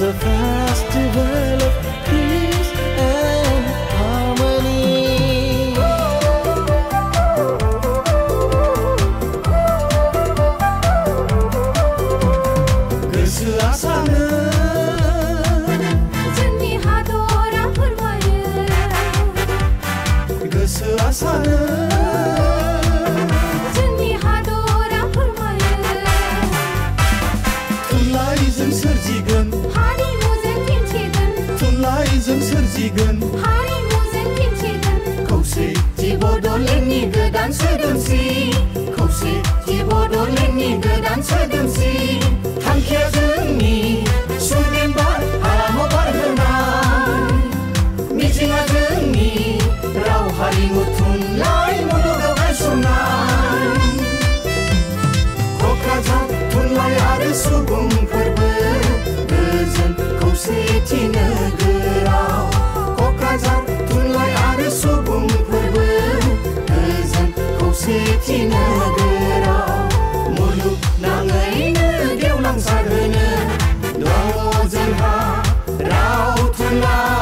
a festival of peace and harmony. Gosoasana जोंनि हादरा फोरमायो Gosoasana जोंनि हादरा फोरमायो थुनलाइजों सोरजिगोन हारिमुजों दिन्थिगोन थुनलाइजों सोरजिगोन हारिमुजों दिन्थिगोन खौसेथि बड'लेण्डनि गोदान सोदोमस्रि खौसेथि बड'लेण्डनि गोदान सोदोमस्रि थांखिया जोंनि सुदेम बार हालामाव बारहोनाय मिजिंआ जोंनि राव हारिमु थुनलाइ मुलुगाव गायसननाय क'क्राझार थुनलाइ आरो सुबुं फोरबो गोजोन खौसेथि नोगोराव क'क्राझार थुनलाइ आरो सुबुं फोरबो गोजोन खौसेथि नोगोराव मुलुगनाङैनो गेवलांसार होनो दङ जोंहा राव थुनलाइ